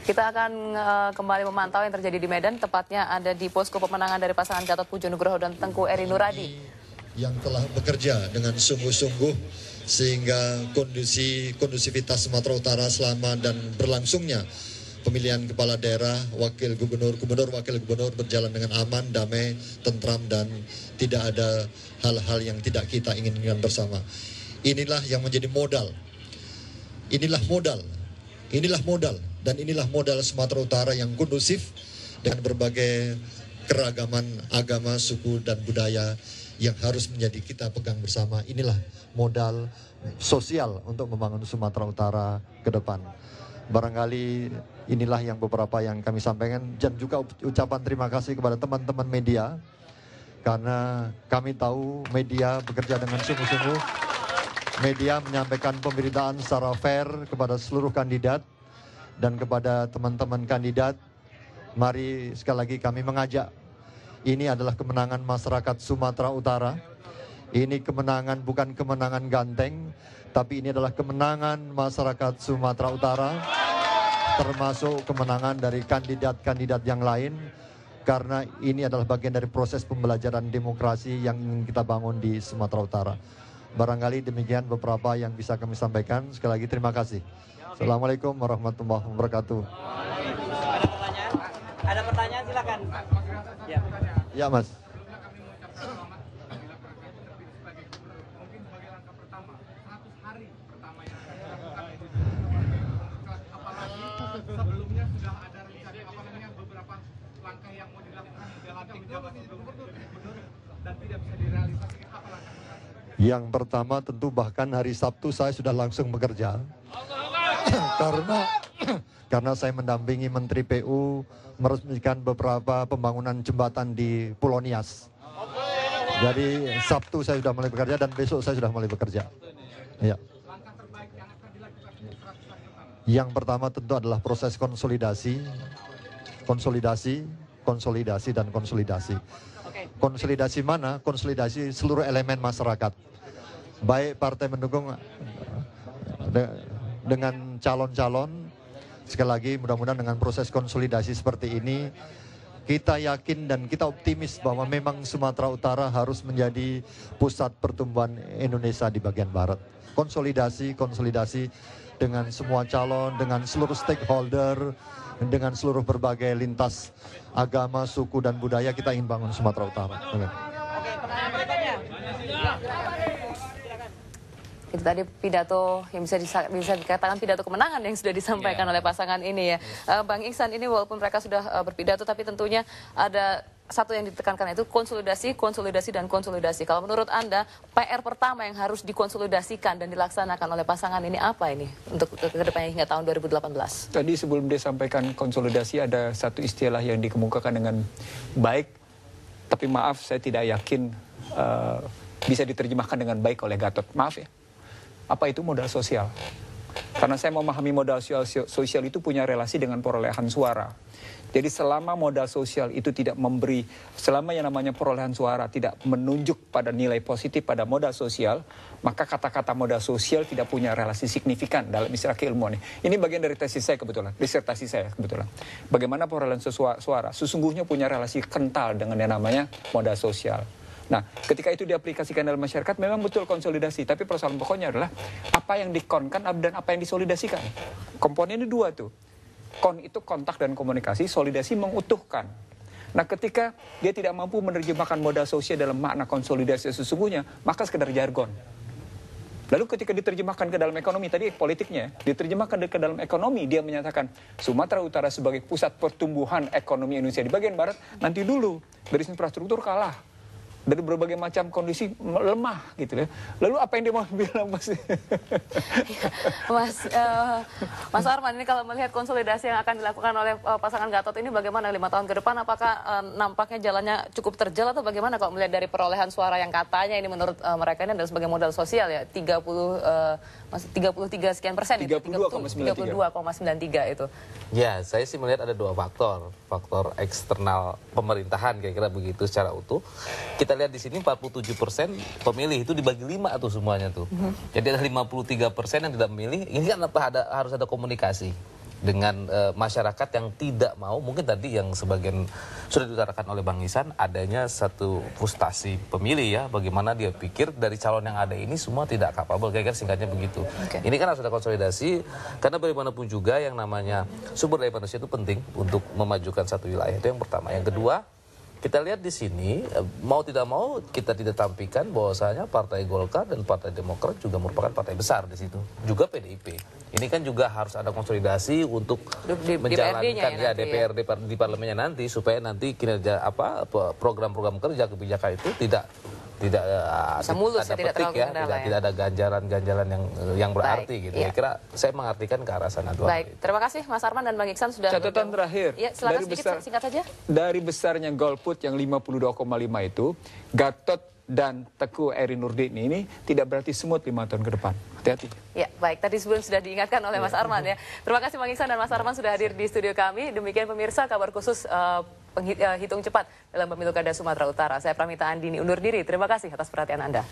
Kita akan kembali memantau yang terjadi di Medan, tepatnya ada di posko pemenangan dari pasangan Gatot Pujo Nugroho dan Tengku Eri Nuradi. Yang telah bekerja dengan sungguh-sungguh sehingga kondusivitas Sumatera Utara selama dan berlangsungnya pemilihan kepala daerah, wakil gubernur, wakil gubernur berjalan dengan aman, damai, tentram, dan tidak ada hal-hal yang tidak kita inginkan bersama. Inilah yang menjadi modal. Inilah modal. Dan inilah modal Sumatera Utara yang kondusif dengan berbagai keragaman agama, suku, dan budaya yang harus menjadi kita pegang bersama. Inilah modal sosial untuk membangun Sumatera Utara ke depan. Barangkali inilah yang beberapa yang kami sampaikan, dan juga ucapan terima kasih kepada teman-teman media, karena kami tahu media bekerja dengan sungguh-sungguh. Media menyampaikan pemberitaan secara fair kepada seluruh kandidat dan kepada teman-teman kandidat. Mari sekali lagi kami mengajak, ini adalah kemenangan masyarakat Sumatera Utara. Ini kemenangan bukan kemenangan ganteng, tapi ini adalah kemenangan masyarakat Sumatera Utara, termasuk kemenangan dari kandidat-kandidat yang lain, karena ini adalah bagian dari proses pembelajaran demokrasi yang ingin kita bangun di Sumatera Utara. Barangkali demikian beberapa yang bisa kami sampaikan. Sekali lagi terima kasih. Assalamualaikum warahmatullahi wabarakatuh. Ada pertanyaan silakan. Ya, ya Mas. Sebelumnya sudah ada rencana beberapa langkah yang mau dilakukan dalam jabatan gubernur dan tidak bisa direalisasikan, apa langkah? Yang pertama tentu bahkan hari Sabtu saya sudah langsung bekerja. Karena saya mendampingi Menteri PU meresmikan beberapa pembangunan jembatan di Pulau Nias. Jadi Sabtu saya sudah mulai bekerja dan besok saya sudah mulai bekerja. Ya. Yang pertama tentu adalah proses konsolidasi. Konsolidasi mana? Konsolidasi seluruh elemen masyarakat. Baik partai mendukung dengan calon-calon. Sekali lagi mudah-mudahan dengan proses konsolidasi seperti ini, kita yakin dan kita optimis bahwa memang Sumatera Utara harus menjadi pusat pertumbuhan Indonesia di bagian barat. Konsolidasi dengan semua calon, dengan seluruh stakeholder, dengan seluruh berbagai lintas agama, suku, dan budaya, kita ingin bangun Sumatera Utara. Oke, pertanyaan berikutnya. Itu tadi pidato yang bisa dikatakan pidato kemenangan yang sudah disampaikan oleh pasangan ini ya. Bang Iksan, ini walaupun mereka sudah berpidato, tapi tentunya ada satu yang ditekankan, itu konsolidasi. Kalau menurut Anda, PR pertama yang harus dikonsolidasikan dan dilaksanakan oleh pasangan ini apa ini untuk ke depannya hingga tahun 2018? Tadi sebelum dia sampaikan konsolidasi, ada satu istilah yang dikemukakan dengan baik, tapi maaf saya tidak yakin bisa diterjemahkan dengan baik oleh Gatot. Maaf ya. Apa itu modal sosial? Karena saya memahami modal sosial itu punya relasi dengan perolehan suara. Jadi selama modal sosial itu tidak memberi, selama yang namanya perolehan suara tidak menunjuk pada nilai positif pada modal sosial, maka kata-kata modal sosial tidak punya relasi signifikan dalam istilah keilmuan. Ini bagian dari tesis saya kebetulan, disertasi saya kebetulan. Bagaimana perolehan suara sesungguhnya punya relasi kental dengan yang namanya modal sosial. Nah, ketika itu diaplikasikan dalam masyarakat, memang betul konsolidasi. Tapi persoalan pokoknya adalah apa yang dikonkan dan apa yang disolidasikan. Komponennya dua tuh. Kon itu kontak dan komunikasi, solidasi mengutuhkan. Nah, ketika dia tidak mampu menerjemahkan modal sosial dalam makna konsolidasi sesungguhnya, maka sekedar jargon. Lalu ketika diterjemahkan ke dalam ekonomi, tadi politiknya, diterjemahkan ke dalam ekonomi, dia menyatakan Sumatera Utara sebagai pusat pertumbuhan ekonomi Indonesia di bagian barat, nanti dulu dari infrastruktur kalah. Dari berbagai macam kondisi lemah gitu ya. Lalu apa yang dia mau bilang Mas? Mas Arman, ini kalau melihat konsolidasi yang akan dilakukan oleh pasangan Gatot ini bagaimana 5 tahun ke depan? Apakah nampaknya jalannya cukup terjal atau bagaimana kalau melihat dari perolehan suara yang katanya ini menurut mereka ini adalah sebagai modal sosial ya, 33 sekian persen, 32,93 itu. Ya, saya sih melihat ada dua faktor. Faktor eksternal pemerintahan kira-kira begitu secara utuh. Kita lihat di sini 47% pemilih itu dibagi 5 tuh semuanya tuh. Jadi ada 53% yang tidak memilih. Ini kan harus ada komunikasi. dengan masyarakat yang tidak mau, mungkin tadi yang sebagian sudah diutarakan oleh Bang Ihsan, adanya satu frustasi pemilih ya, bagaimana dia pikir dari calon yang ada ini semua tidak kapabel, kira-kira singkatnya begitu. Ini kan harus ada konsolidasi, karena bagaimanapun juga yang namanya sumber daya manusia itu penting untuk memajukan satu wilayah, itu yang pertama. Yang kedua, kita lihat di sini, mau tidak mau kita tidak tampilkan bahwasanya Partai Golkar dan Partai Demokrat juga merupakan partai besar di situ. Juga PDIP. Ini kan juga harus ada konsolidasi untuk menjalankan DPRD di parlemennya nanti, supaya nanti kinerja program-program kerja kebijakan itu tidak mulus, ada tidak petik ya, tidak ada ganjalan-ganjalan yang berarti gitu. Iya. Kira saya mengartikan ke arah sana. Baik, terima kasih Mas Arman dan Bang Iksan sudah Catatan terakhir. Ya, silakan sedikit singkat saja. Dari besarnya golput yang 52,5 itu, Gatot dan Teguh Eri Nurdin ini tidak berarti smooth 5 tahun ke depan. Hati-hati. Ya, baik. Tadi sebelum sudah diingatkan oleh Mas Arman ya. Terima kasih Bang Iksan dan Mas Arman sudah hadir di studio kami. Demikian pemirsa kabar khusus hitung cepat dalam pemilu kada Sumatera Utara. Saya Pramita Andini undur diri. Terima kasih atas perhatian Anda.